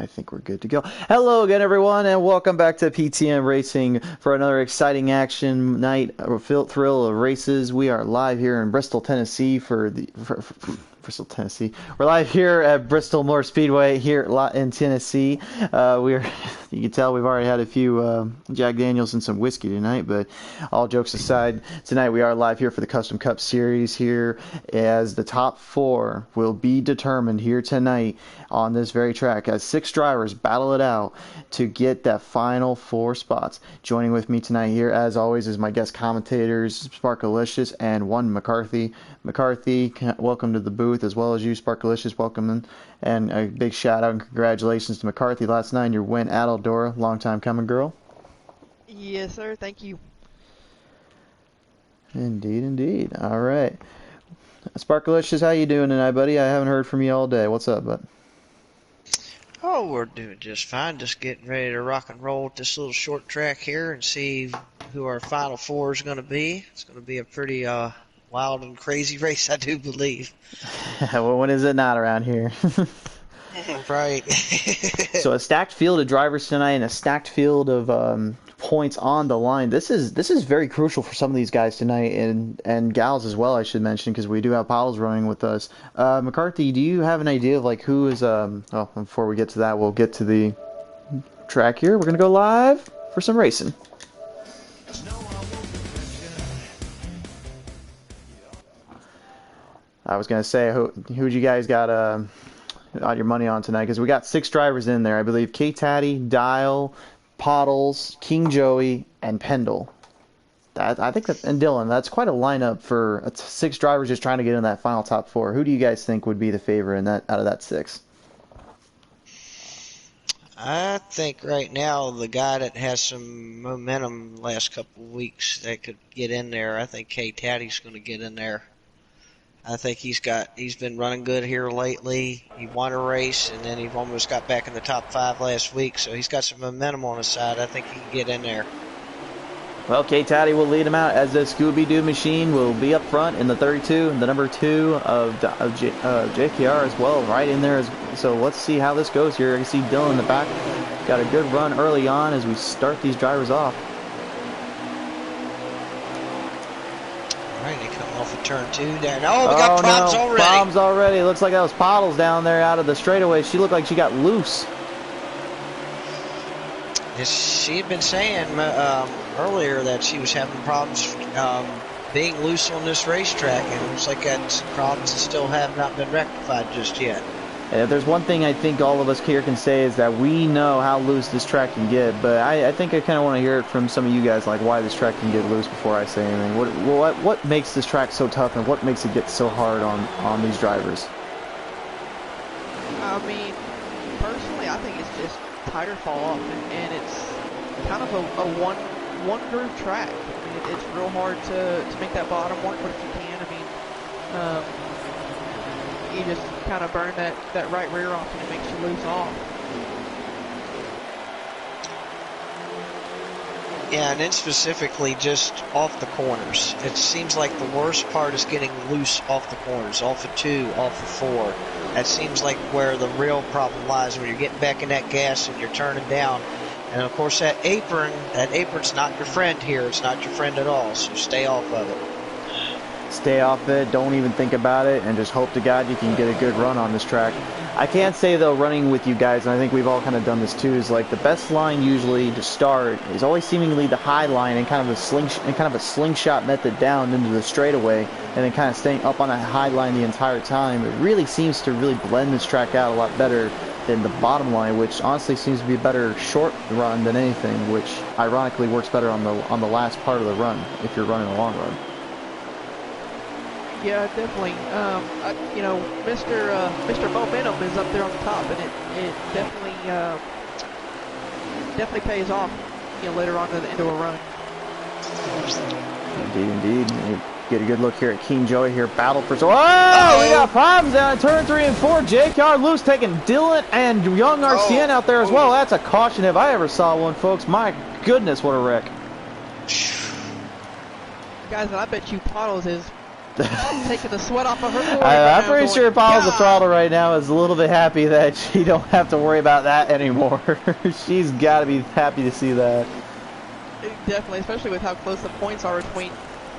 I think we're good to go. Hello again, everyone, and welcome back to PTM Racing for another exciting action night, a thrill of races. We are live here in Bristol, Tennessee for Bristol, Tennessee. We're live here at Bristol Motor Speedway here in Tennessee. You can tell we've already had a few Jack Daniels and some whiskey tonight, but all jokes aside, tonight we are live here for the Custom Cup Series here, as the top four will be determined here tonight on this very track as 6 drivers battle it out to get that final 4 spots. Joining with me tonight here, as always, is my guest commentators, Sparkalicious and One McCarthy. McCarthy, welcome to the booth, as well as you, Sparkalicious, welcome, and a big shout out and congratulations to McCarthy last night, your win at Eldora. Long time coming, girl. Yes, sir. Thank you. Indeed. All right. Sparkalicious, how you doing tonight, buddy? I haven't heard from you all day. What's up, bud? Oh, we're doing just fine. Just getting ready to rock and roll with this little short track here and see who our final 4 is going to be. It's going to be a pretty wild and crazy race, I do believe. Well, when is it not around here? Right. So a stacked field of drivers tonight and a stacked field of points on the line. This is very crucial for some of these guys tonight, and gals as well, I should mention, because we do have Paddles running with us. McCarthy, do you have an idea of like who is well, before we get to that, we'll get to the track here. We're gonna go live for some racing. I was gonna say, who you guys got on your money on tonight? Because we got 6 drivers in there, I believe. K-Taddy, Dial, Pottles, King Joey, and Pendle. I think that, and Dylan, that's quite a lineup for 6 drivers just trying to get in that final top 4. Who do you guys think would be the favorite in that out of that 6? I think right now the guy that has some momentum the last couple of weeks that could get in there, I think K-Taddy's going to get in there. I think he's been running good here lately. He won a race, and then he almost got back in the top 5 last week, so he's got some momentum on his side. I think he can get in there. Well, K-Taddy will lead him out as the Scooby-Doo machine will be up front in the 32, and the number 2 of JKR as well, right in there. So let's see how this goes here. You can see Dylan in the back. Got a good run early on as we start these drivers off. All right, they come off of turn 2 there. Oh, we got problems already. Problems already. Looks like that was Pottles down there out of the straightaway. She looked like she got loose. She had been saying earlier that she was having problems being loose on this racetrack, and it looks like that's problems that still have not been rectified just yet. And if there's one thing I think all of us here can say is that we know how loose this track can get, but I think I kind of want to hear it from some of you guys, like why this track can get loose before I say anything. What makes this track so tough, and what makes it get so hard on these drivers? I mean, personally, I think it's just tighter fall off, and it's kind of a one groove track. I mean, it's real hard to make that bottom work, but if you can, I mean, you just kind of burn that right rear off, and it makes you loose off. Yeah, and then specifically just off the corners. It seems like the worst part is getting loose off the corners, off of 2, off of 4. That seems like where the real problem lies, when you're getting back in that gas and you're turning down. And of course that apron's not your friend here. It's not your friend at all, so stay off of it. Stay off it, don't even think about it, and just hope to God you can get a good run on this track. I can't say though, running with you guys, and I think we've all kind of done this too, is like the best line usually to start is always seemingly the high line and kind of a slingshot method down into the straightaway, and then kind of staying up on that high line the entire time. It really seems to really blend this track out a lot better than the bottom line, which honestly seems to be a better short run than anything, which ironically works better on the last part of the run if you're running a long run. Yeah, definitely. You know, Mr. Momentum is up there on the top, and it definitely pays off, you know, later on into a run. Indeed. You get a good look here at King Joey here, battle for we got problems down in turn 3 and 4. JKR loose, taking Dylan and Young RCN out there as well. That's a caution if I ever saw one, folks. My goodness, what a wreck. Guys, and I bet you Pottles is taking the sweat off of her forehead. I'm pretty sure Paula's the God. throttle right now is a little bit happy that she don't have to worry about that anymore. She's got to be happy to see that. Definitely, especially with how close the points are between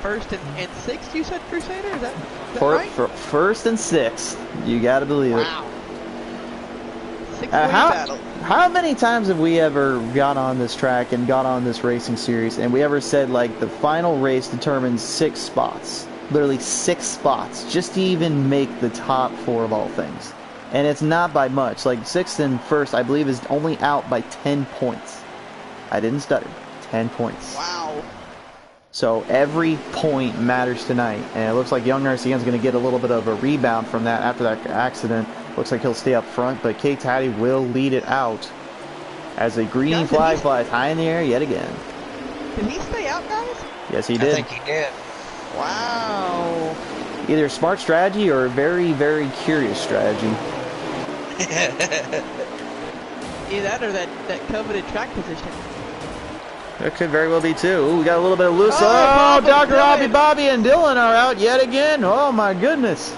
first and sixth. You said Crusader, is that right? For first and sixth, you got to believe it. Wow. Six-way battle. How many times have we ever got on this track and got on this racing series and we ever said like the final race determines 6 spots? Literally 6 spots just to even make the top 4 of all things. And it's not by much. Like 6th and 1st, I believe, is only out by 10 points. I didn't stutter. 10 points. Wow. So every point matters tonight. And it looks like Young RCN's going to get a little bit of a rebound from that after that accident. Looks like he'll stay up front, but K Taddy will lead it out as the green flag flies high in the air yet again. Did he stay out, guys? Yes, he did. I think he did. Wow. Either smart strategy or very, very curious strategy. Either that or that coveted track position. That could very well be too. Ooh, we got a little bit of loose. Oh, Dr. Robbie, Bobby, and Dylan are out yet again. Oh my goodness.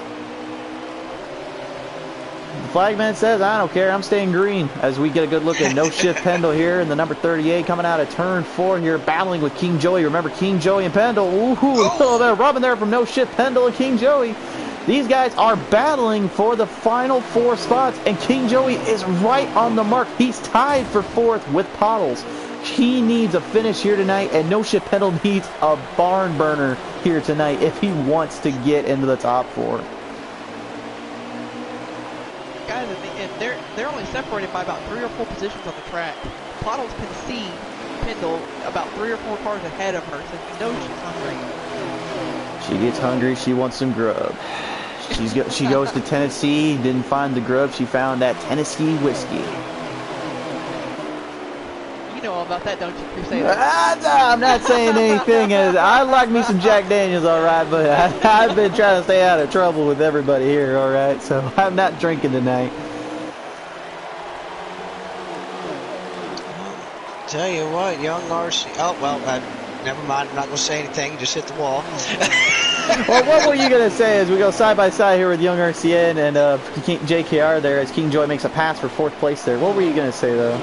The flagman says, I don't care, I'm staying green. As we get a good look at No Shift Pendle here, and the number 38 coming out of turn 4 here, battling with King Joey. Remember King Joey and Pendle. Ooh, a little bit of rubbing there from No Shift Pendle and King Joey. These guys are battling for the final 4 spots, and King Joey is right on the mark. He's tied for 4th with Pottles. He needs a finish here tonight, and No Shift Pendle needs a barn burner here tonight if he wants to get into the top 4. Guys, and they're only separated by about 3 or 4 positions on the track. Pottles can see Pendle about 3 or 4 cars ahead of her, so you know she's hungry. She gets hungry. She wants some grub. She goes to Tennessee, didn't find the grub. She found that Tennessee whiskey. You know all about that, don't you, Crusader? I'm not saying anything. I like me some Jack Daniels, all right, but I've been trying to stay out of trouble with everybody here, all right? So I'm not drinking tonight. Tell you what, Young RC. Oh, well, never mind. I'm not going to say anything. Just hit the wall. Well, what were you going to say as we go side by side here with Young RCN and JKR there as King Joy makes a pass for 4th place there? What were you going to say, though?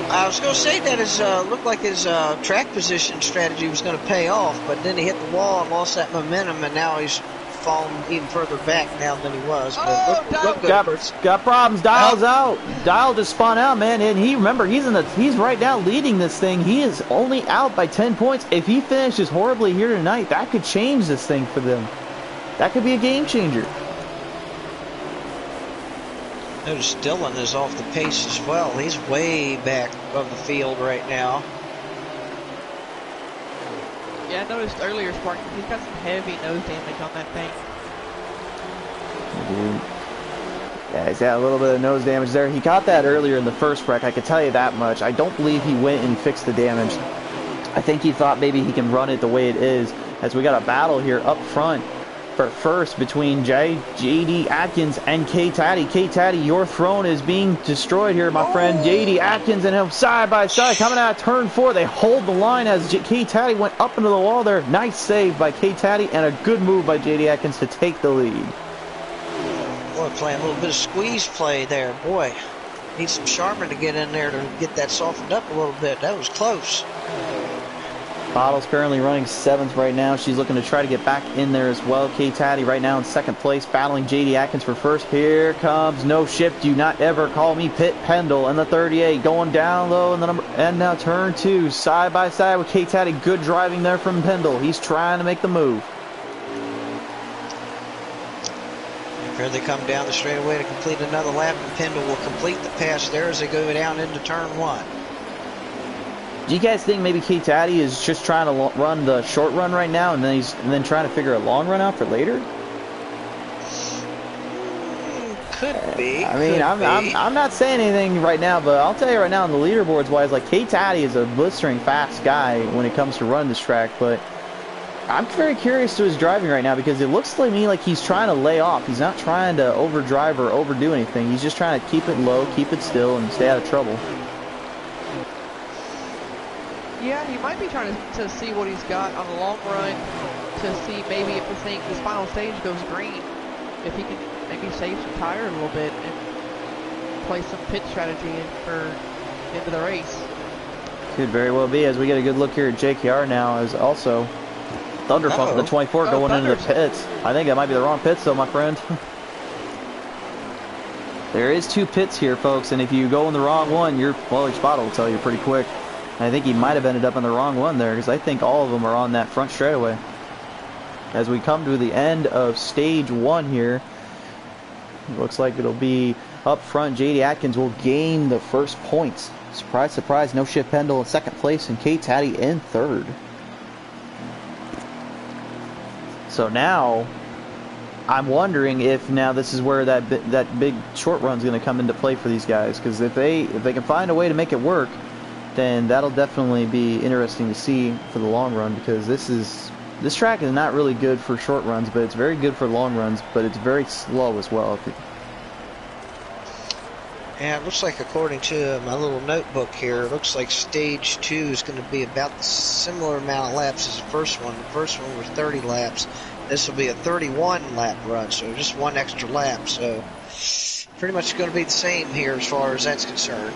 I was going to say that his looked like his track position strategy was going to pay off, but then he hit the wall and lost that momentum, and now he's fallen even further back now than he was. But look good. Got problems. Dial's out. Dial just spun out, man. And he's right now leading this thing. He is only out by 10 points. If he finishes horribly here tonight, that could change this thing for them. That could be a game changer. Notice Dylan is off the pace as well. He's way back of the field right now. Yeah, I noticed earlier, Sparky, he's got some heavy nose damage on that thing. Yeah, he's got a little bit of nose damage there. He got that earlier in the first wreck, I can tell you that much. I don't believe he went and fixed the damage. I think he thought maybe he can run it the way it is, as we got a battle here up front for first between JD Atkins and K Taddy. K Taddy, your throne is being destroyed here, my friend. JD Atkins and him side by side coming out of turn 4. They hold the line as K Taddy went up into the wall there. Nice save by K Taddy and a good move by JD Atkins to take the lead. Boy, playing a little bit of squeeze play there. Boy, need some Sharman to get in there to get that softened up a little bit. That was close. Bottle's currently running 7th right now. She's looking to try to get back in there as well. K Taddy right now in 2nd place, battling JD Atkins for 1st. Here comes No Shift. Do not ever call me Pit Pendle and the 38 going down low in the number. And now turn 2 side by side with K Taddy. Good driving there from Pendle. He's trying to make the move. Here they come down the straightaway to complete another lap, and Pendle will complete the pass there as they go down into turn 1. Do you guys think maybe K Taddy is just trying to run the short run right now, and then trying to figure a long run out for later? Could be. I mean, I'm not saying anything right now, but I'll tell you right now, on the leaderboards wise, like K Taddy is a blistering fast guy when it comes to running this track, but I'm very curious to his driving right now because it looks to me like he's trying to lay off. He's not trying to overdrive or overdo anything. He's just trying to keep it low, keep it still, and stay out of trouble. Yeah, he might be trying to see what he's got on the long run to see maybe if this final stage goes green, if he can maybe save some tire a little bit and play some pit strategy for into the race. Could very well be, as we get a good look here at JKR now, as also Thunder Pump the 24 going into the pits. I think that might be the wrong pits though, my friend. There is 2 pits here, folks, and if you go in the wrong one, your spotter will tell you pretty quick. And I think he might have ended up in the wrong one there, because I think all of them are on that front straightaway. As we come to the end of stage 1 here, it looks like it'll be up front. JD Atkins will gain the first points. Surprise, surprise, no Shift Pendle in second place, and Kate Taddy in third. So now, I'm wondering if now this is where that big short run is going to come into play for these guys, because if they can find a way to make it work, then that'll definitely be interesting to see for the long run, because this track is not really good for short runs, but it's very good for long runs, but it's very slow as well. Yeah, it looks like, according to my little notebook here, it looks like stage 2 is going to be about the similar amount of laps as the first one. The first one was 30 laps. This will be a 31 lap run, so just 1 extra lap. So pretty much going to be the same here as far as that's concerned.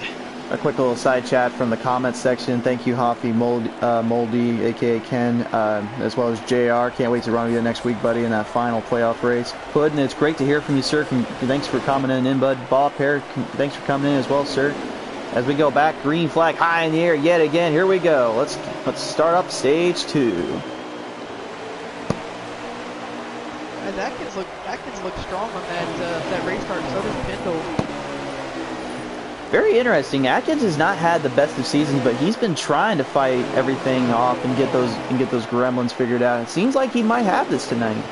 A quick little side chat from the comments section. Thank you, Hoppy Moldy, aka Ken, as well as JR. Can't wait to run with you next week, buddy, in that final playoff race. Puddin', it's great to hear from you, sir. Thanks for coming in, bud. Bob Pear, thanks for coming in as well, sir. As we go back, green flag high in the air yet again. Here we go. Let's start up stage 2. Atkins looked strong on that race start. So does Pendle. Very interesting. Atkins has not had the best of seasons, but he's been trying to fight everything off and get those gremlins figured out. It seems like he might have this tonight.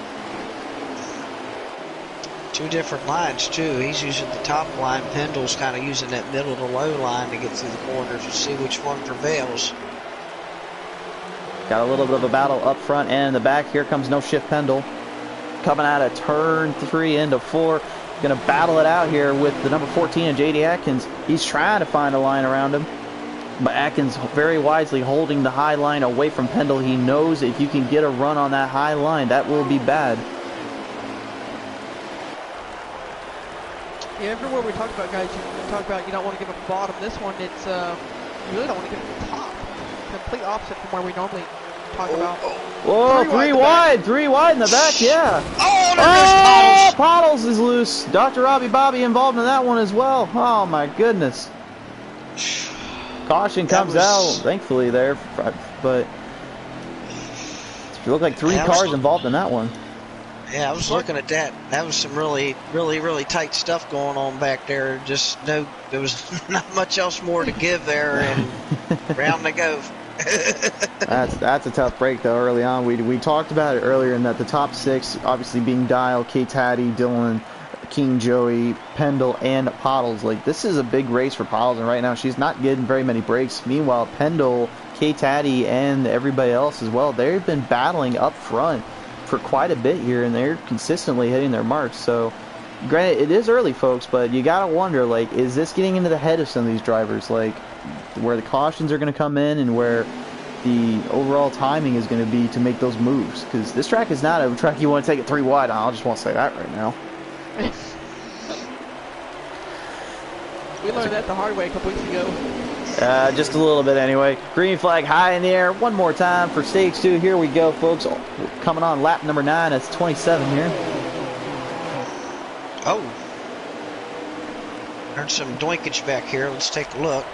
2 different lines too. He's using the top line. Pendle's kind of using that middle to low line to get through the corners to see which one prevails. Got a little bit of a battle up front and in the back. Here comes No Shift Pendle coming out of turn 3 into 4. Going to battle it out here with the number 14 and JD Atkins. He's trying to find a line around him, but Atkins very wisely holding the high line away from Pendle. He knows if you can get a run on that high line, that will be bad. Yeah, everywhere we talk about, guys, you talk about you don't want to give them the bottom. This one, it's you really don't want to give them the top. Complete opposite from where we normally talk about. Whoa, 3 wide in the back, yeah. Oh, Pottles is loose. Dr. Robbie Bobby involved in that one as well. Oh my goodness. Caution comes out, thankfully there, but it looked like 3 cars involved in that one. Yeah, I was looking at that. That was some really tight stuff going on back there. There was not much else more to give there, and round they go. That's a tough break though. Early on, we talked about it earlier, in that the top 6 obviously being Dial, K Taddy, Dylan, King Joey, Pendle, and Pottles. Like, this is a big race for Pottles, and right now she's not getting very many breaks. Meanwhile, Pendle, K Taddy, and everybody else as well, they've been battling up front for quite a bit here, and they're consistently hitting their marks. So granted, it is early, folks, but you gotta wonder, like, is this getting into the head of some of these drivers, like where the cautions are going to come in and where the overall timing is going to be to make those moves? Because this track is not a track you want to take it 3 wide on. I just want to say that right now. We learned that the hard way a couple weeks ago. Just a little bit anyway. Green flag high in the air one more time for stage 2. Here we go, folks. Coming on lap number 9. It's 27 here. Oh. There's some doinkage back here. Let's take a look.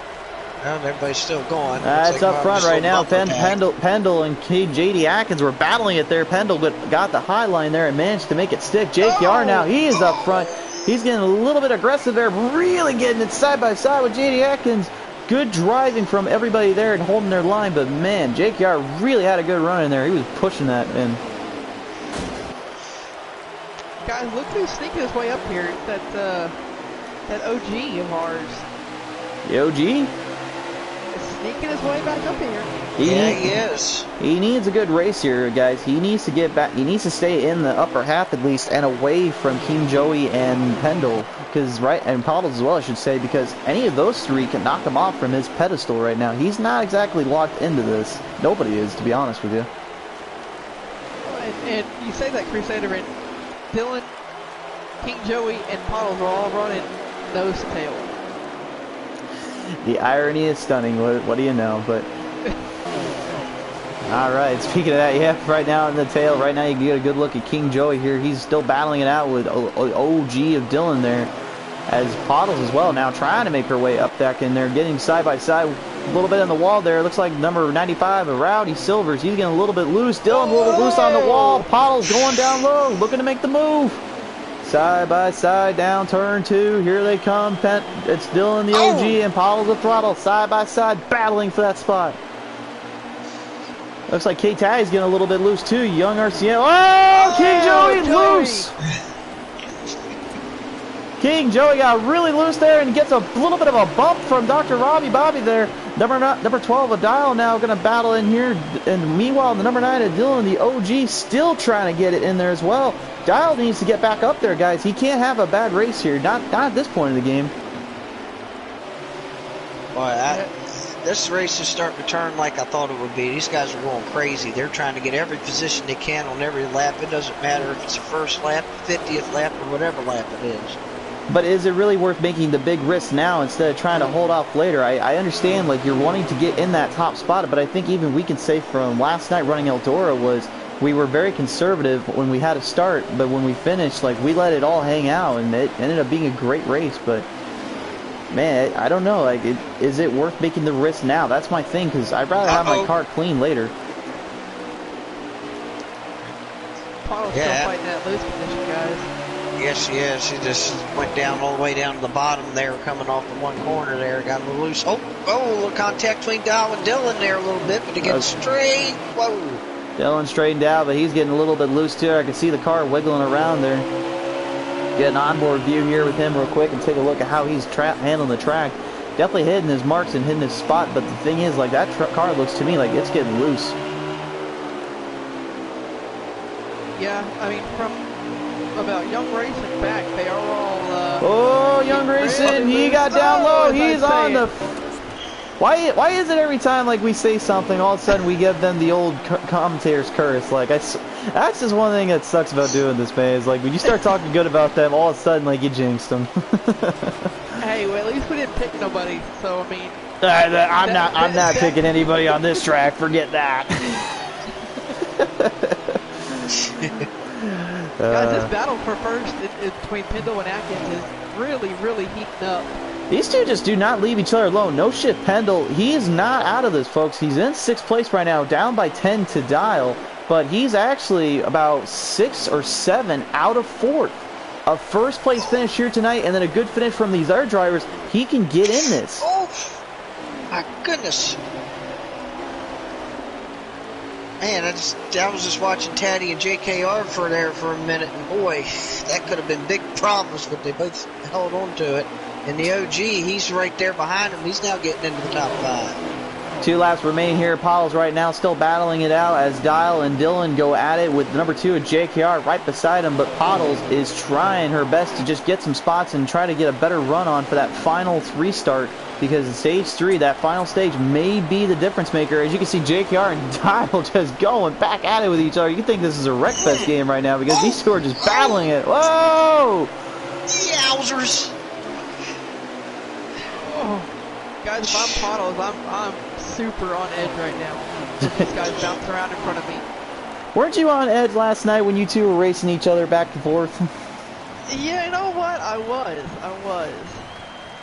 Well, everybody's still going. It's up front right now. Pendle and JD Atkins were battling it there. Pendle got the high line there and managed to make it stick. JKR now, he is up front. He's getting a little bit aggressive there, really getting it side by side with JD Atkins. Good driving from everybody there and holding their line, but man, JKR really had a good run in there. He was pushing that in. Guys, look who's sneaking his way up here. That OG of ours. The OG? Sneaking his way back up here. He is. He needs a good race here, guys. He needs to get back. He needs to stay in the upper half at least and away from King Joey and Pendle, and Pottles as well, I should say, because any of those 3 can knock him off from his pedestal right now. He's not exactly locked into this. Nobody is, to be honest with you. And you say that, Crusader, and Dylan, King Joey, and Puddles are all running nose to tail. The irony is stunning. What do you know? But all right. Speaking of that, yeah, right now in the tail, right now you get a good look at King Joey here. He's still battling it out with OG of Dylan there, as Puddles as well now trying to make her way up back in there, getting side by side. A little bit on the wall there. Looks like number 95, Rowdy Silvers. He's getting a little bit loose. Dylan a little bit loose on the wall. Puddles going down low, looking to make the move. Side by side, down turn 2. Here they come. It's Dylan the OG and Puddles the throttle. Side by side, battling for that spot. Looks like K-Tag's getting a little bit loose too. Young RCM. Oh, King Joey loose. King Joey got really loose there and gets a little bit of a bump from Dr. Robbie Bobby there. Number 12 of Dial now going to battle in here. And meanwhile, the number 9 of Dylan, the OG, still trying to get it in there as well. Dial needs to get back up there, guys. He can't have a bad race here. Not at this point in the game. Boy, this race is starting to turn like I thought it would be. These guys are going crazy. They're trying to get every position they can on every lap. It doesn't matter if it's the first lap, 50th lap, or whatever lap it is. But is it really worth making the big risk now instead of trying to hold off later? I understand, like, you're wanting to get in that top spot, but I think even we can say from last night running Eldora was we were very conservative when we had to start, but when we finished, like, we let it all hang out, and it ended up being a great race. But man, I don't know, like, is it worth making the risk now? That's my thing, because I'd rather have my car clean later. Puddle's still fighting that loose position, guys. Yes, he is. He just went down all the way down to the bottom there, coming off the one corner there. Got a little loose. Oh, a little contact between Dial and Dylan there a little bit, but to get straight. Whoa. Dylan straightened out, but he's getting a little bit loose too. I can see the car wiggling around there. Get an onboard view here with him real quick and take a look at how he's handling the track. Definitely hitting his marks and hitting his spot, but the thing is, like, that car looks to me like it's getting loose. Yeah, I mean, from about Young Racing back, they are all oh, Young Racing, he got down low. He's on the... Why is it every time, like, we say something, all of a sudden we give them the old commentator's curse? Like, that's just one thing that sucks about doing this, man, is, like, when you start talking good about them, all of a sudden, like, you jinxed them. Hey, well, at least we didn't pick nobody, so, I mean... I'm not picking anybody on this track, forget that. Guys, this battle for first between Pendle and Atkins is really, really heating up. These two just do not leave each other alone. No shit, Pendle. He is not out of this, folks. He's in 6th place right now, down by 10 to Dial, but he's actually about 6 or 7 out of 4th. A first place finish here tonight, and then a good finish from these other drivers. He can get in this. Oh, my goodness. Man, I was just watching Taddy and JKR for a minute, and boy, that could have been big problems, but they both held on to it. And the OG, he's right there behind him. He's now getting into the top 5. 2 laps remain here. Paul's right now still battling it out as Dial and Dylan go at it with number 2 of JKR right beside him, but Puddles is trying her best to just get some spots and try to get a better run on for that final restart, because in stage 3, that final stage may be the difference maker. As you can see, JKR and Dial just going back at it with each other. You think this is a Wreckfest game right now, because these two are just battling it. Whoa! Yowzers! Oh, guys, if I'm Puddles, I'm super on edge right now. These guys bouncing around in front of me. Weren't you on edge last night when you two were racing each other back and forth? Yeah, you know what? I was.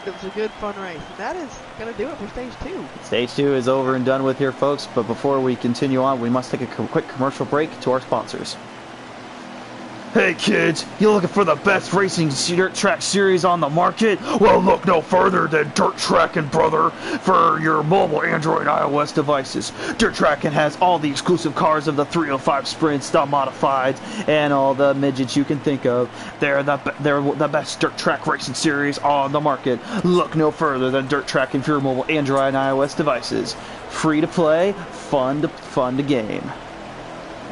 It was a good, fun race. And that is going to do it for Stage 2. Stage 2 is over and done with here, folks. But before we continue on, we must take a quick commercial break to our sponsors. Hey kids, you looking for the best racing dirt track series on the market? Well, look no further than Dirt Trackin', brother, for your mobile Android and iOS devices. Dirt Trackin' has all the exclusive cars of the 305 Sprints, the Modifieds, and all the midgets you can think of. They're the best dirt track racing series on the market. Look no further than Dirt Trackin' for your mobile Android and iOS devices. Free to play, fun to game.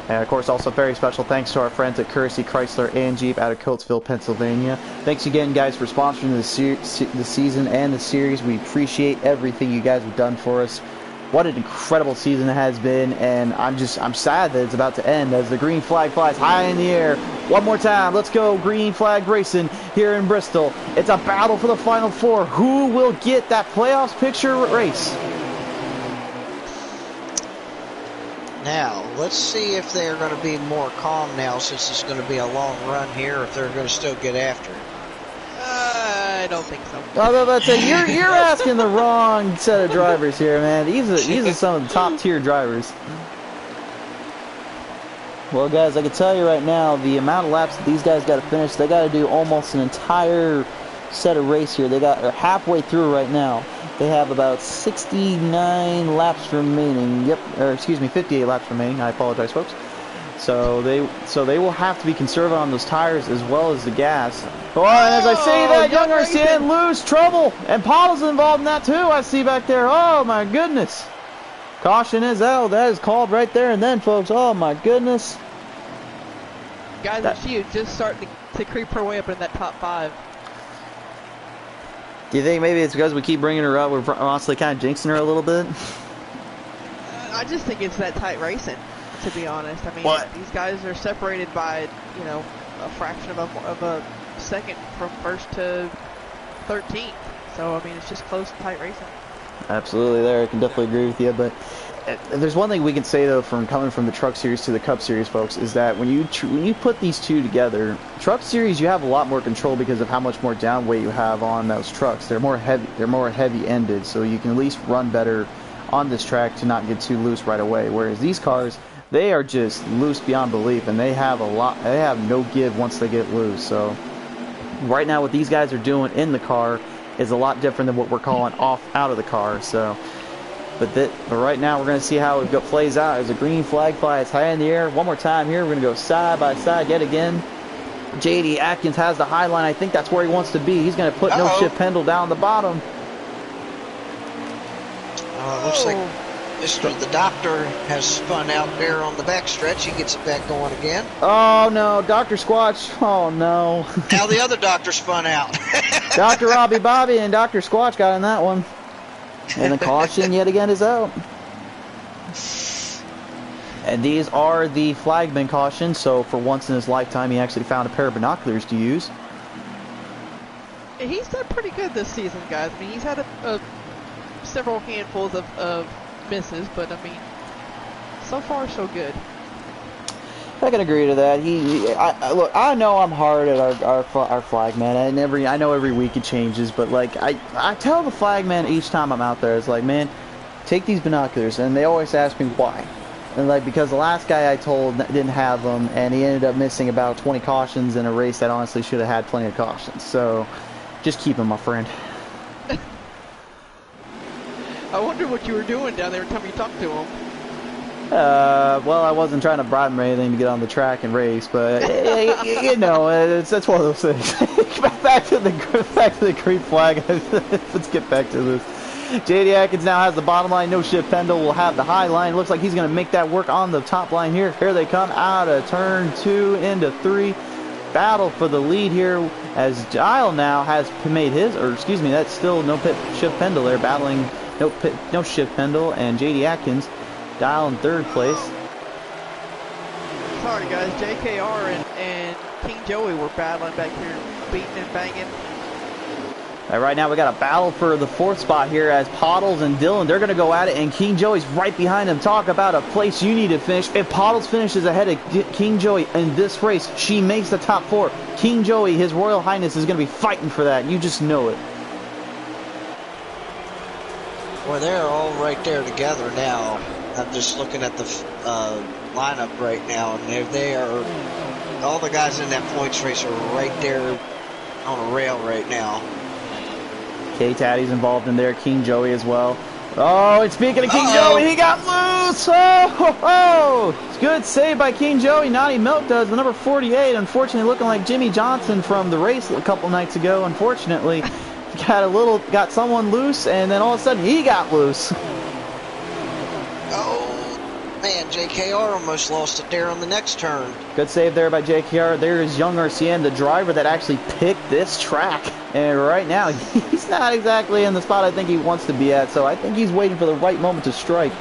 And of course, also very special thanks to our friends at CourtesyChrysler&Jeep out of Coatesville, Pennsylvania. Thanks again, guys, for sponsoring the season and the series. We appreciate everything you guys have done for us. what an incredible season it has been, and I'm sad that it's about to end as the green flag flies high in the air. One more time, let's go green flag racing here in Bristol. It's a battle for the Final Four. Who will get that playoffs picture race? Now, let's see if they're going to be more calm now since it's going to be a long run here, or if they're going to still get after it. I don't think so. Although that's you're asking the wrong set of drivers here, man. These are some of the top tier drivers. Well, guys, I can tell you right now, the amount of laps that these guys got to finish, they got to do almost an entire set of race here. They're halfway through right now. They have about 69 laps remaining. Yep, or excuse me, 58 laps remaining. I apologize, folks. So they will have to be conservative on those tires as well as the gas. Oh, and as I say that, Younger Stan lose trouble, and Pottle's involved in that too. I see back there. Oh my goodness! Caution is out. That is called right there and then, folks. Oh my goodness! Guys, it's you just starting to creep her way up in that top 5. Do you think maybe it's because we keep bringing her up? We're honestly kind of jinxing her a little bit. I just think it's that tight racing, to be honest. I mean, these guys are separated by, you know, a fraction of a second from first to 13th. So, I mean, it's just close, tight racing. Absolutely there. I can definitely agree with you. But there's one thing we can say, though, from coming from the Truck Series to the Cup Series, folks, is that when you put these two together, Truck Series, you have a lot more control because of how much more down weight you have on those trucks. They're more heavy-ended, so you can at least run better on this track to not get too loose right away. Whereas these cars, they are just loose beyond belief, and they have no give once they get loose. So right now what these guys are doing in the car is a lot different than what we're calling out of the car. So but right now we're going to see how it plays out as a green flag flies high in the air. One more time here, we're going to go side by side yet again. JD Atkins has the high line. I think that's where he wants to be. He's going to put no shift pendle down the bottom. Looks like the doctor has spun out there on the backstretch. He gets it back going again. Oh no, Dr. Squatch. Oh no. Now the other doctor spun out. Dr. Robbie Bobby and Dr. Squatch got in that one. And the caution yet again is out. And these are the flagman cautions, so for once in his lifetime he actually found a pair of binoculars to use. He's done pretty good this season, guys. I mean, he's had several handfuls of misses, but I mean, so far so good. I can agree to that. Look, I know I'm hard at our flagman. I know every week it changes, but like I tell the flagman each time I'm out there, it's like, man, take these binoculars, and they always ask me why. And like, because the last guy I told didn't have them, and he ended up missing about 20 cautions in a race that honestly should have had plenty of cautions. So just keep them, my friend. I wonder what you were doing down there every time you talked to him. Well, I wasn't trying to bribe him or anything to get on the track and race, but you know, that's one of those things. back to the green flag. Let's get back to this. JD Atkins now has the bottom line. No shift pendle will have the high line. Looks like he's going to make that work on the top line here. Here they come out of turn 2 into 3. Battle for the lead here as Gile now has made his, or excuse me, that's still no shift pendle there, battling no shift pendle, and JD Atkins Dial in 3rd place. Sorry guys, JKR and King Joey were battling back here, beating and banging. Right now we got a battle for the 4th spot here as Pottles and Dylan, they're going to go at it, and King Joey's right behind him. Talk about a place you need to finish. If Pottles finishes ahead of King Joey in this race, she makes the top 4. King Joey, His Royal Highness, is going to be fighting for that. You just know it. Well, they're all right there together now. I'm just looking at the lineup right now, and they are, all the guys in that points race are right there on a rail right now. K-Taddy's involved in there, King Joey as well. Oh, and speaking of King Joey, he got loose! It's good save by King Joey. Naughty Milk does, the number 48, unfortunately looking like Jimmy Johnson from the race a couple nights ago, unfortunately. Got someone loose, and then all of a sudden he got loose. Oh, man, man, JKR almost lost it there on the next turn. Good save there by JKR. There is young RCN, the driver that actually picked this track. And right now, he's not exactly in the spot I think he wants to be at. So I think he's waiting for the right moment to strike.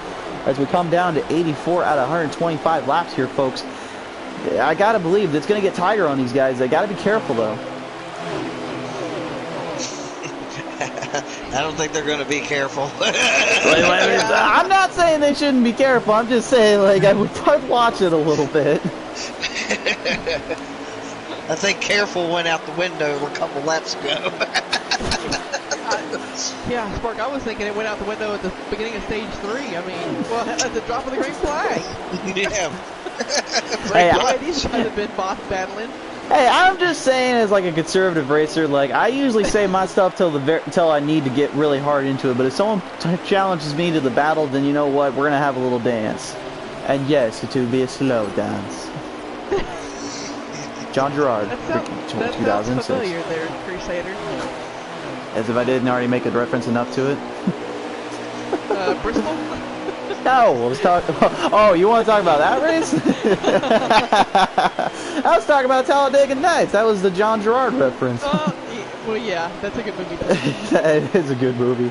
As we come down to 84 out of 125 laps here, folks. I got to believe it's going to get tighter on these guys. They got to be careful, though. I don't think they're going to be careful. I'm not saying they shouldn't be careful. I'm just saying, like, I would watch it a little bit. I think careful went out the window a couple laps ago. Yeah, Spark, I was thinking it went out the window at the beginning of stage 3. I mean, well, at the drop of the green flag. Yeah. Hey, these guys have been boss battling. Hey, I'm just saying, as like a conservative racer, like I usually say my stuff till I need to get really hard into it. But if someone challenges me to the battle, then you know what? We're gonna have a little dance, and yes, it will be a slow dance. John Gerard, that 2006. sounds familiar there, Crusader. As if I didn't already make a reference enough to it. Bristol? No, I was talking. Oh, you want to talk about that race? I was talking about Talladega Nights. That was the John Gerard reference. Well, yeah, that's a good movie. It is a good movie.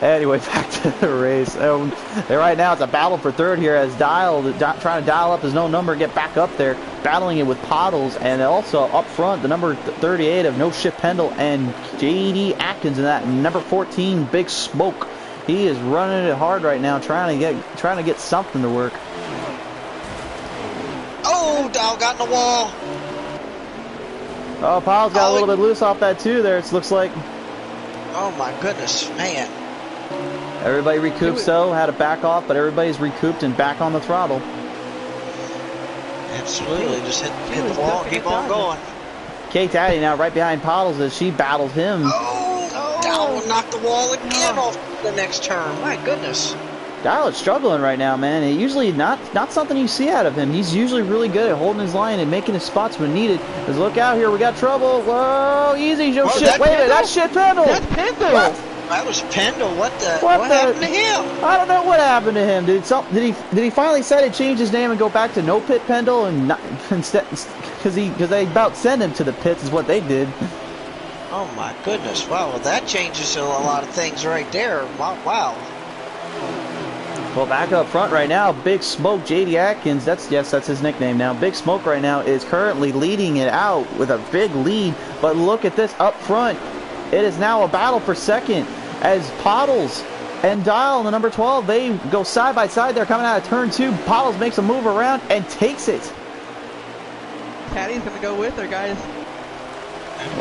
Anyway, back to the race. Right now, it's a battle for third here as Dial trying to dial up his own number, get back up there, battling it with Pottles, and also up front, the number 38 of No Shift Pendle and J.D. Atkins in that number 14 Big Smoke. He is running it hard right now, trying to get something to work. Oh, Dial got in the wall. Oh, Powell's got a little bit loose off that too there, it looks like. Oh my goodness, man. Everybody recouped though, had to back off, but everybody's recouped and back on the throttle. Absolutely, just hit the wall, keep on going. Kate Addy now right behind Pottles as she battles him. Oh, Dial knocked the wall again off the next turn. My goodness. Dial is struggling right now, man. It usually not something you see out of him. He's usually really good at holding his line and making his spots when needed. Because look out here, we got trouble. Whoa, easy, Joe. Shit, wait a minute, that's shit Pendle. That's Pendle. That was Pendle. What happened to him? I don't know what happened to him. Did he finally decide to change his name and go back to No Pit Pendle and instead because they about sent him to the pits is what they did. Oh my goodness! Wow, well, that changes a lot of things right there. Wow. Well, back up front right now, Big Smoke, J.D. Atkins, that's his nickname now. Big Smoke right now is currently leading it out with a big lead. But look at this up front. It is now a battle for second as Pottles and Dial, the number 12, they go side by side. They're coming out of turn 2. Pottles makes a move around and takes it. Caddy's going to go with her, guys.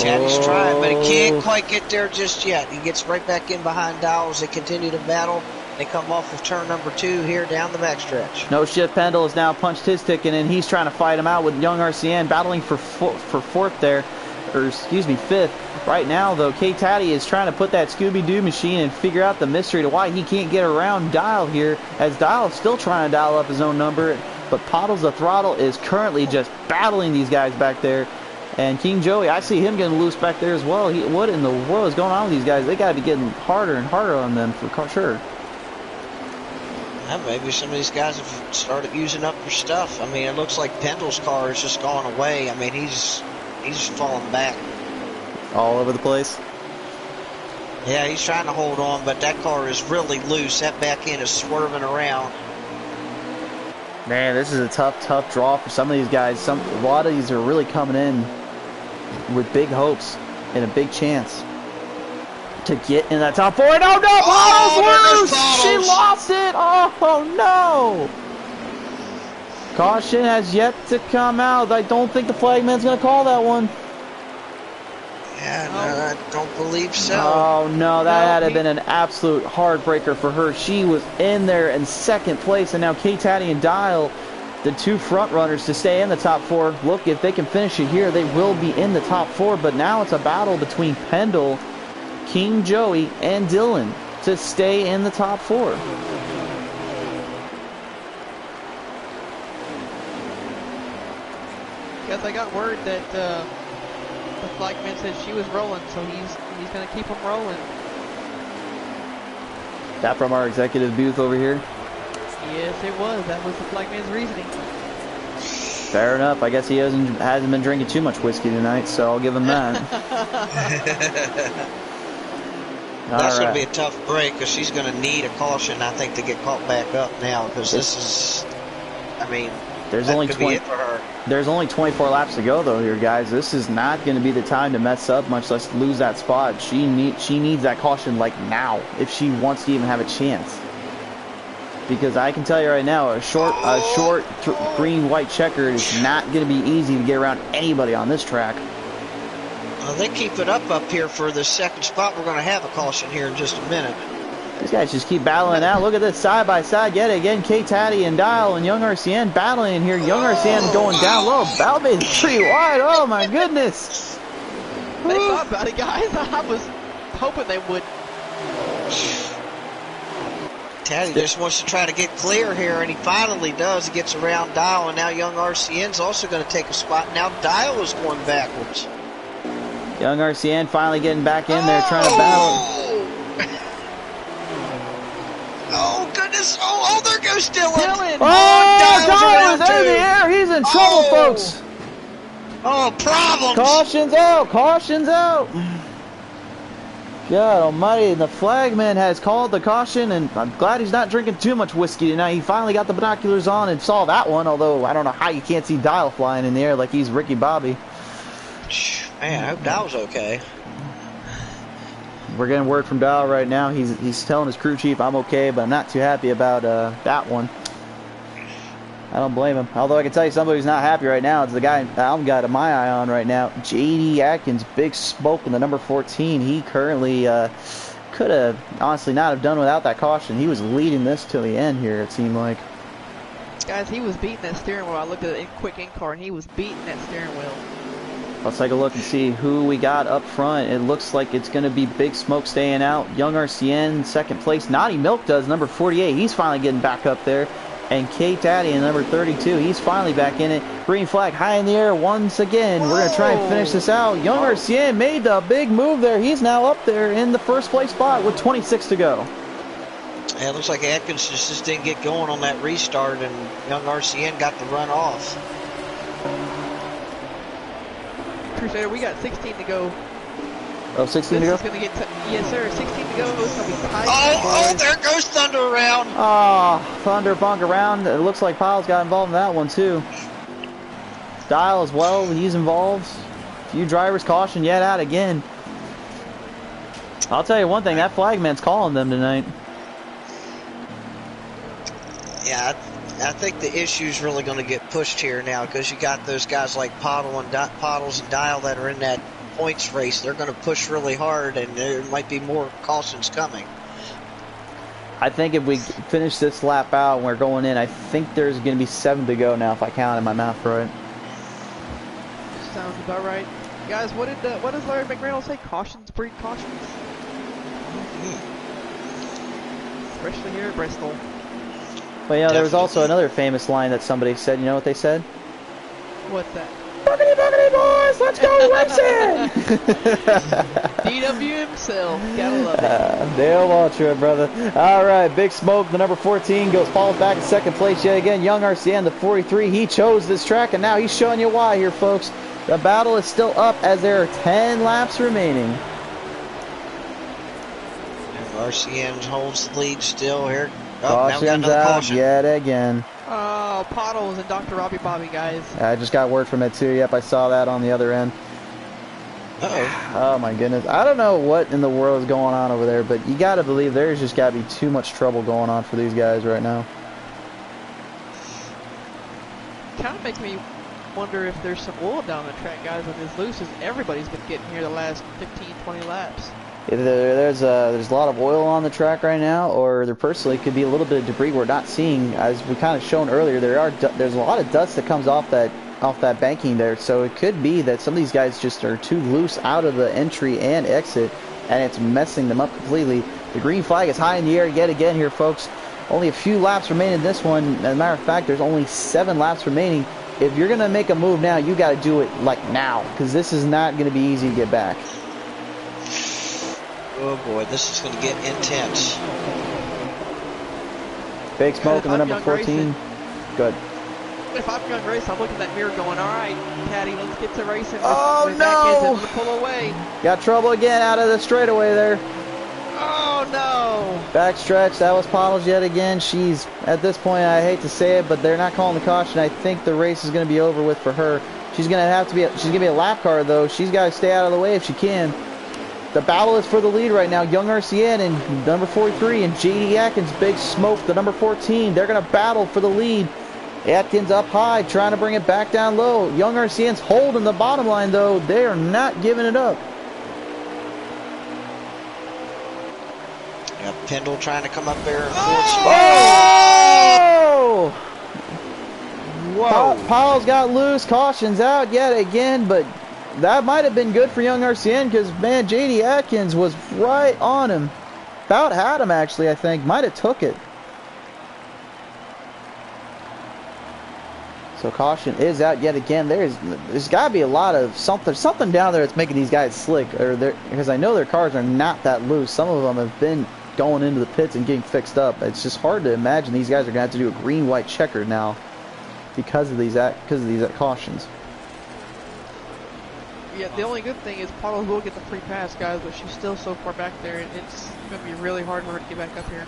Caddy's trying, but he can't quite get there just yet. He gets right back in behind Dial as they continue to battle. They come off of turn number 2 here down the backstretch. No Shift Pendle has now punched his ticket and he's trying to fight him out with young RCN battling for fourth there, or excuse me, fifth. Right now though, K-Taddy is trying to put that Scooby-Doo machine and figure out the mystery to why he can't get around Dial here, as Dial is still trying to dial up his own number, but Pottles the Throttle is currently just battling these guys back there. And King Joey, I see him getting loose back there as well. What in the world is going on with these guys? They got to be getting harder and harder on them for sure. Yeah, maybe some of these guys have started using up their stuff. I mean, it looks like Pendle's car has just gone away. I mean, he's falling back. All over the place? Yeah, he's trying to hold on, but that car is really loose. That back end is swerving around. Man, this is a tough draw for some of these guys. A lot of these are really coming in with big hopes and a big chance to get in that top 4. Oh no, Pottles loose! She lost it! Oh no! Caution has yet to come out. I don't think the flagman's going to call that one. Yeah, no, I don't believe so. Oh no, that had to have been an absolute heartbreaker for her. She was in there in second place, and now K-Taddy and Dial, the two front runners to stay in the top 4. Look, if they can finish it here, they will be in the top 4, but now it's a battle between Pendle, King Joey, and Dylan to stay in the top 4. Guess I got word that the flagman said she was rolling, so he's going to keep them rolling. That from our executive booth over here. Yes, it was. That was the flagman's reasoning. Fair enough. I guess he hasn't been drinking too much whiskey tonight, so I'll give him that. That's going to be a tough break because she's going to need a caution, I think, to get caught back up now because this is, I mean, there's only could be it for her. There's only 24 laps to go, though, here, guys. This is not going to be the time to mess up, much less lose that spot. She needs that caution, like, now, if she wants to even have a chance. Because I can tell you right now, a short green-white checkered is not going to be easy to get around anybody on this track. They keep it up here for the second spot. We're going to have a caution here in just a minute. These guys just keep battling out. Look at this side by side yet again. K-Taddy and Dial and Young RCN battling in here. Young RCN going down low. Balmain's pretty wide. Oh my goodness. They thought about it, guys. I was hoping they would. Taddy just wants to try to get clear here, and he finally does. He gets around Dial, and now Young RCN's also going to take a spot. Now Dial is going backwards. Young RCN finally getting back in there, trying to battle. Oh, goodness. Oh, there goes Dylan. Oh, Dial is in the air. He's in trouble, folks. Oh, problems. Caution's out. Caution's out. God almighty, the flagman has called the caution, and I'm glad he's not drinking too much whiskey tonight. He finally got the binoculars on and saw that one, although I don't know how you can't see Dial flying in the air like he's Ricky Bobby. Man, I hope Dial's okay. We're getting word from Dial right now. He's telling his crew chief, I'm okay, but I'm not too happy about that one. I don't blame him. Although I can tell you somebody who's not happy right now. It's the guy I'm got my eye on right now. J.D. Atkins, big smoke in the number 14. He currently could have honestly not have done without that caution. He was leading this till the end here, it seemed like. Guys, he was beating that steering wheel. I looked at the quick in-car, and he was beating that steering wheel. Let's take a look and see who we got up front. It looks like it's going to be Big Smoke staying out. Young RCN, second place. Naughty Milk does, number 48. He's finally getting back up there. And K-Taddy in number 32. He's finally back in it. Green flag high in the air once again. We're going to try and finish this out. Young RCN made the big move there. He's now up there in the first place spot with 26 to go. Yeah, it looks like Atkins just didn't get going on that restart, and Young RCN got the run off. Crusader, we got 16 to go. Oh, 16 to go? Yes, sir. 16 to go. It's going to be tight. Oh, there goes Thunder around. Oh, Thunder bunk around. It looks like Piles got involved in that one, too. Dial as well. He's involved. A few drivers caution yet out again. I'll tell you one thing. That flagman's calling them tonight. Yeah, I think the issue's really going to get pushed here now because you got those guys like Pottles and Dial that are in that points race. They're going to push really hard, and there might be more cautions coming. I think if we finish this lap out and we're going in, I think there's going to be 7 to go now if I count in my math right. Sounds about right. Guys, what does Larry McReynolds say? Cautions breed cautions? Especially here at Bristol. But you know, there was also another famous line that somebody said. You know what they said? What's that? Buggity buggity boys, let's go Wexon! DW himself, gotta love it. Dale Waltrip, brother. All right, Big Smoke, the number 14, falls back in second place yet again. Young RCN, the 43, he chose this track, and now he's showing you why here, folks. The battle is still up as there are 10 laps remaining. RCN holds the lead still here. Oh, now we got another caution yet again. Oh, Pottles and Dr. Robbie Bobby, guys. I just got word from it too. Yep, I saw that on the other end. Oh my goodness. I don't know what in the world is going on over there, but you got to believe there's just got to be too much trouble going on for these guys right now. Kind of makes me wonder if there's some oil down the track, guys, with as loose as everybody's been getting here the last 15, 20 laps. Either there's a lot of oil on the track right now, or there personally could be a little bit of debris we're not seeing. As we kind of shown earlier, there's a lot of dust that comes off that banking there, so it could be that some of these guys just are too loose out of the entry and exit, and it's messing them up completely. The green flag is high in the air yet again here, folks. Only a few laps remain in this one. As a matter of fact, there's only 7 laps remaining. If you're gonna make a move now, you got to do it like now, because this is not going to be easy to get back. Oh boy, this is going to get intense. Big Smoke in the number Young 14. Racing, Good. if I'm Young Racing, I'm looking at that mirror going, all right, Caddy, let's get to racing Oh, with no! Atkins and we'll pull away. Got trouble again out of the straightaway there. Oh, no! Backstretch, that was Pottles yet again. She's, at this point, I hate to say it, but they're not calling the caution. I think the race is going to be over with for her. She's going to be a lap car, though. She's got to stay out of the way if she can. The battle is for the lead right now. Young RCN and number 43 and JD Atkins, Big Smoke, the number 14. They're going to battle for the lead. Atkins up high, trying to bring it back down low. Young RCN's holding the bottom line, though. They are not giving it up. Yep, Pendle trying to come up there in Oh! Whoa! Powell's got loose. Caution's out yet again, but that might have been good for Young RCN because, man, JD Atkins was right on him. About had him, actually, I think. Might have took it. So caution is out yet again. There's got to be a lot of something down there that's making these guys slick, because I know their cars are not that loose. Some of them have been going into the pits and getting fixed up. It's just hard to imagine these guys are going to have to do a green-white checker now because of these cautions. Yeah, the only good thing is Pottles will get the free pass, guys, but she's still so far back there, and it's going to be really hard for her to get back up here.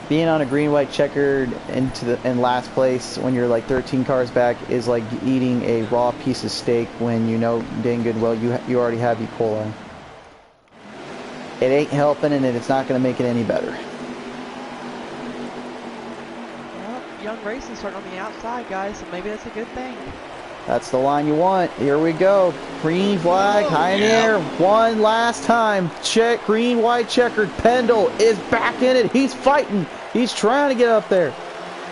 Being on a green-white checkered in last place when you're like 13 cars back is like eating a raw piece of steak when you know dang good well you already have E. coli. It ain't helping, and it's not going to make it any better. Well, Young Racing starting on the outside, guys, so maybe that's a good thing. That's the line you want. Here we go. Green flag, high in the air. One last time. Check, green, white checkered. Pendle is back in it. He's fighting. He's trying to get up there.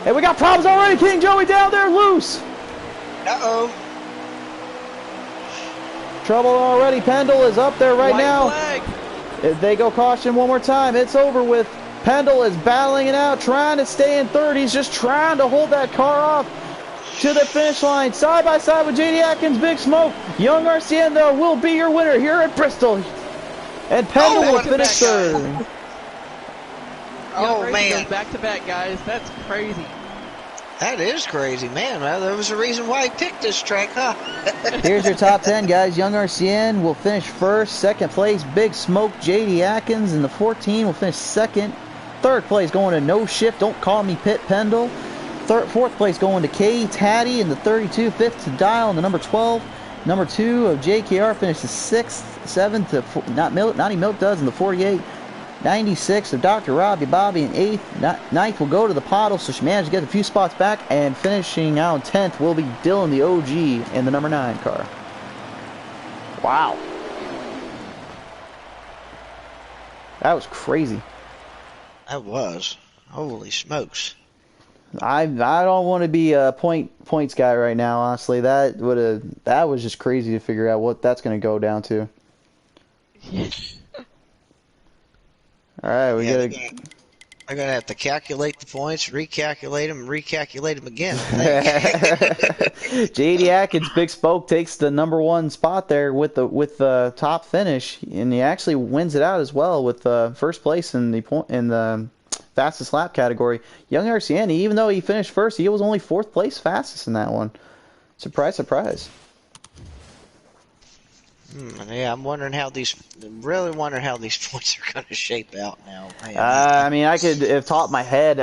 And we got problems already. King Joey down there loose. Uh-oh. Trouble already. Pendle is up there right White now. flag. If they go caution one more time, it's over with. Pendle is battling it out, trying to stay in third. He's just trying to hold that car off to the finish line, side by side with JD Atkins, Big Smoke. Young RCN, though, will be your winner here at Bristol. And Pendle will finish third. Oh, man. Goes back to back, guys. That's crazy. That is crazy, man. Well, there was a reason why he picked this track, huh? Here's your top 10, guys. Young RCN will finish first. Second place, Big Smoke, JD Atkins. And the 14 will finish second. Third place going to No Shift, Don't Call Me Pit Pendle. Fourth place going to K Taddy in the 32. Fifth to Dial in the number 12. Number 2 of JKR finishes 6th. 7th to Naughty Milk does in the 48. 96 of Dr. Robbie Bobby in 8th. 9th will go to the Pottles, so she managed to get a few spots back. And finishing out in 10th will be Dylan the OG in the number 9 car. Wow. That was crazy. That was. Holy smokes. I don't want to be a points guy right now, honestly. That was just crazy to figure out what that's going to go down to. All right, I'm gonna have to calculate the points, recalculate them again. JD Atkins, Big Spoke, takes the number 1 spot there with the top finish, and he actually wins it out as well with first place in the fastest lap category. Young RCN, even though he finished first, he was only 4th place fastest in that one. Surprise, surprise. Yeah, I'm wondering how these points are going to shape out now. I mean, I could, off the top of my head,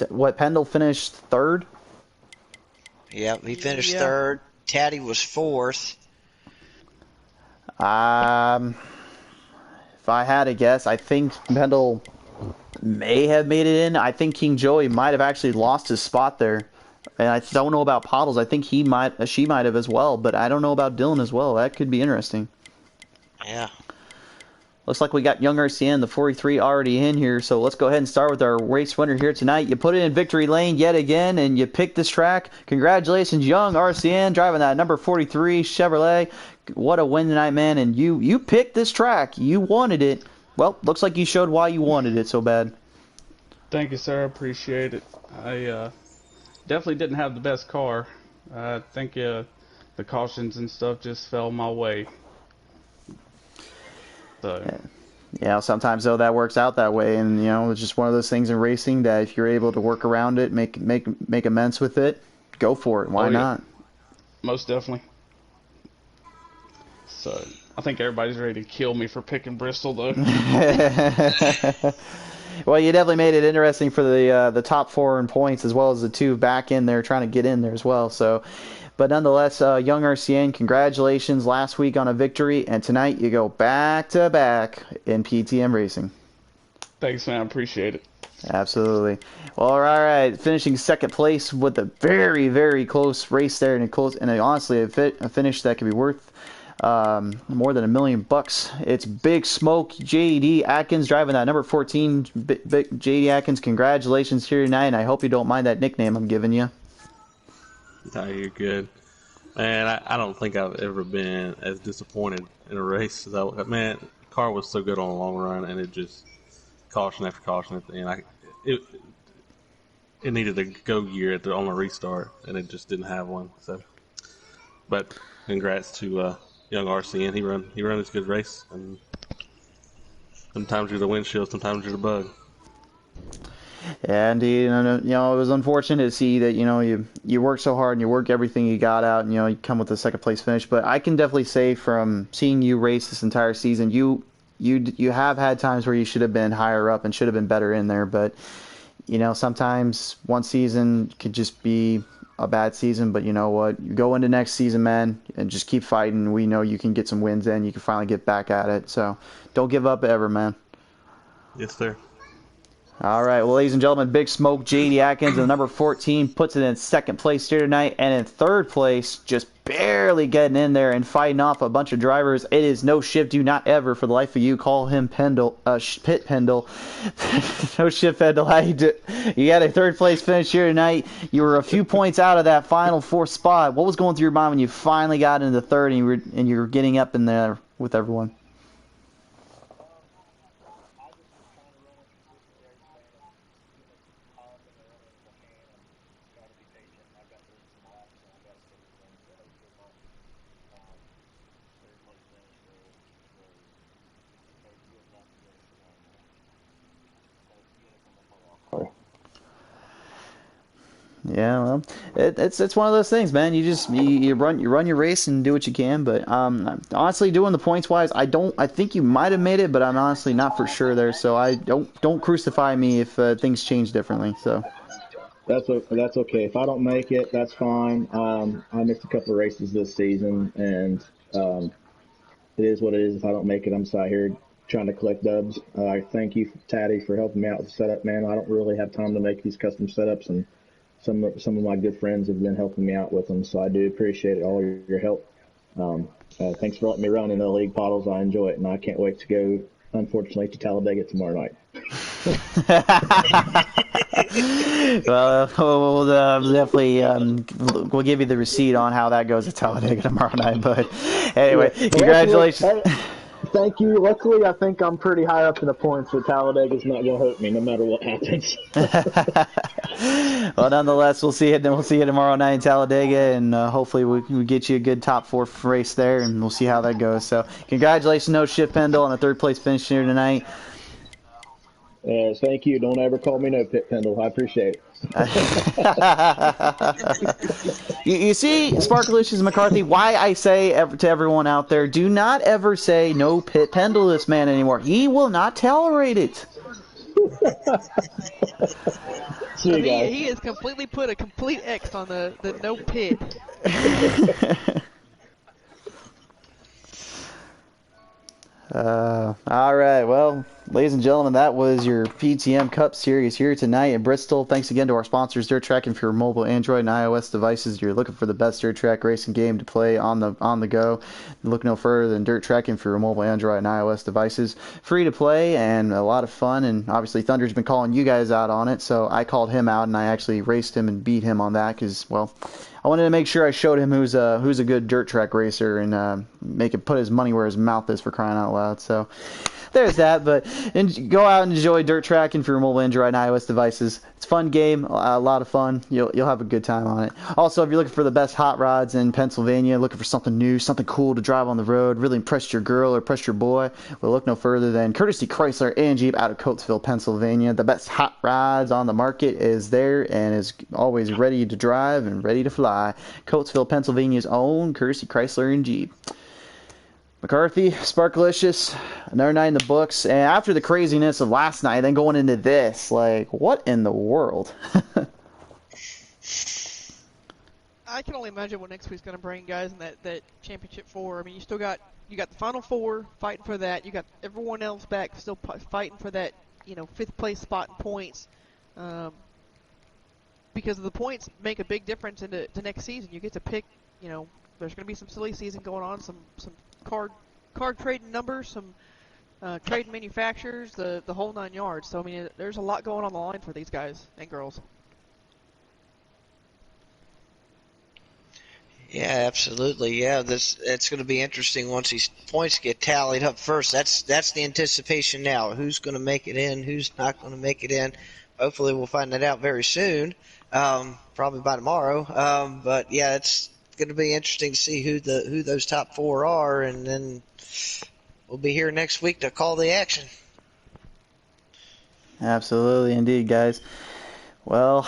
what, Pendle finished 3rd? Yeah, he finished 3rd. Taddy was 4th. If I had to guess, I think Pendle may have made it in. I think King Joey might have actually lost his spot there. And I don't know about Pottles. I think she might have as well, but I don't know about Dylan as well. That could be interesting. Yeah. Looks like we got Young RCN, the 43, already in here. So let's go ahead and start with our race winner here tonight. You put it in victory lane yet again, and you picked this track. Congratulations, Young RCN, driving that number 43 Chevrolet. What a win tonight, man. And you picked this track. You wanted it. Well, looks like you showed why you wanted it so bad. Thank you, sir. I appreciate it. I definitely didn't have the best car. I think the cautions and stuff just fell my way. So. Yeah, sometimes though that works out that way, and it's just one of those things in racing that if you're able to work around it, make amends with it, go for it. Why Oh yeah, not? most definitely. So I think everybody's ready to kill me for picking Bristol though. Well, you definitely made it interesting for the top four in points as well as the two back in there trying to get in there as well. So, but nonetheless, young RCN, congratulations last week on a victory, and tonight you go back to back in PTM Racing. Thanks, man. I appreciate it. Absolutely. Well, all right. Finishing second place with a very, very close race there, and honestly, a finish that could be worth more than $1 million. It's Big Smoke JD Atkins driving that number 14. Big JD Atkins, congratulations here tonight, and I hope you don't mind that nickname I'm giving you. No, you're good. Man, I don't think I've ever been as disappointed in a race as man, the car was so good on the long run, and it just caution after caution at the end. It needed a go gear on the restart, and it just didn't have one. So, but congrats to young RCN. He run his good race, and sometimes you're the windshield, sometimes you're the bug. Yeah, indeed. It was unfortunate to see that you work so hard and you work everything you got out, and you come with a second place finish. But I can definitely say from seeing you race this entire season, you have had times where you should have been higher up and should have been better in there. But sometimes one season could just be a bad season. But you know what? You go into next season, man, and just keep fighting. We know you can get some wins in. You can finally get back at it. So don't give up ever, man. Yes, sir. All right, well, ladies and gentlemen, Big Smoke JD Atkins, the number 14, puts it in second place here tonight, and in third place, just barely getting in there and fighting off a bunch of drivers. It is No Shift. Do not ever, for the life of you, call him Pit Pendle. No Shift Pendle. How you do? You got a third place finish here tonight. You were a few points out of that final fourth spot. What was going through your mind when you finally got into third and you were getting up in there with everyone? Yeah, well, it's one of those things, man. You run your race and do what you can. But honestly, doing the points wise, I think you might have made it, but I'm honestly not for sure there. So I don't crucify me if things change differently. So that's okay. If I don't make it, that's fine. I missed a couple of races this season, and it is what it is. If I don't make it, I'm sat here trying to collect dubs. I thank you, Taddy, for helping me out with the setup, man. I don't really have time to make these custom setups, and some of my good friends have been helping me out with them, so I do appreciate all your help. Thanks for letting me run in the league bottles. I enjoy it, and I can't wait to go, unfortunately, to Talladega tomorrow night. Well, we'll definitely we'll give you the receipt on how that goes at Talladega tomorrow night. But anyway, congratulations. Thank you. Luckily, I think I'm pretty high up in the points, so Talladega's not going to hurt me no matter what happens. Well, nonetheless, we'll see you tomorrow night in Talladega, and hopefully we get you a good top four race there, and we'll see how that goes. So, congratulations, No Shift Pendle, on a third place finish here tonight. Thank you. Don't ever call me No Pit Pendle. I appreciate it. You see, Sparkalicious McCarthy, why I say to everyone out there, do not ever say No Pit Pendle this man anymore. He will not tolerate it. He has completely put a complete X on the No Pit. All right, well, ladies and gentlemen, that was your PTM Cup Series here tonight in Bristol. Thanks again to our sponsors, Dirt Track, and for your mobile Android and iOS devices, you're looking for the best dirt track racing game to play on the go. Look no further than Dirt Track, and for your mobile Android and iOS devices. Free to play and a lot of fun, and obviously Thunder's been calling you guys out on it, so I called him out, and I actually raced him and beat him on that because, well, I wanted to make sure I showed him who's a good dirt track racer and make him put his money where his mouth is, for crying out loud. So there's that. But and go out and enjoy dirt tracking for your mobile Android and iOS devices. It's a fun game, a lot of fun. You'll have a good time on it. Also, if you're looking for the best hot rods in Pennsylvania, looking for something new, something cool to drive on the road, really impress your girl or impress your boy, well, look no further than Courtesy Chrysler and Jeep out of Coatesville, Pennsylvania. The best hot rods on the market is there and is always ready to drive and ready to fly. Coatesville, Pennsylvania's own Courtesy Chrysler and Jeep. McCarthy, Sparkalicious, another night in the books. And after the craziness of last night, then going into this, like, what in the world? I can only imagine what next week's going to bring, guys, in that championship 4. I mean, you got the final 4 fighting for that. You got everyone else back still fighting for that, 5th place spot in points. Because the points make a big difference in the next season. You get to pick, there's going to be some silly season going on, some card trading numbers, some trading manufacturers, the whole 9 yards. So I mean, there's a lot going on the line for these guys and girls. Yeah, absolutely. Yeah, it's going to be interesting once these points get tallied up first. That's the anticipation now. Who's going to make it in? Who's not going to make it in? Hopefully, we'll find that out very soon. Probably by tomorrow. But yeah, it's going to be interesting to see who those top 4 are, and then we'll be here next week to call the action. Absolutely, indeed, guys. Well,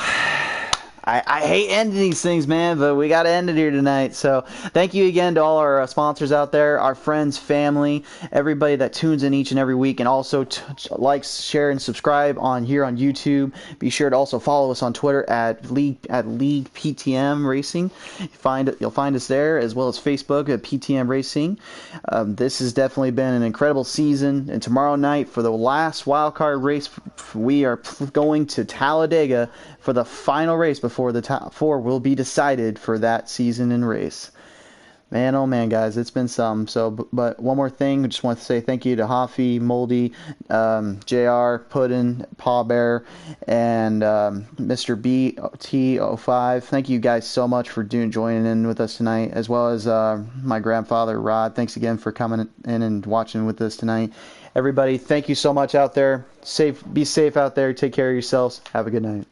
I hate ending these things, man, but we got to end it here tonight. So thank you again to all our sponsors out there, our friends, family, everybody that tunes in each and every week, and also likes, share, and subscribe here on YouTube. Be sure to also follow us on Twitter at League PTM Racing. You'll find us there, as well as Facebook at PTM Racing. This has definitely been an incredible season, and tomorrow night for the last wildcard race, we are going to Talladega for the final race before the top 4 will be decided for that season and race. Man, oh man, guys, it's been some. So, but one more thing, I just want to say thank you to Hoffy, Moldy, JR, Puddin, Paw Bear, and Mr. BT05. Thank you guys so much for joining in with us tonight, as well as my grandfather, Rod. Thanks again for coming in and watching with us tonight. Everybody, thank you so much out there. Be safe out there. Take care of yourselves. Have a good night.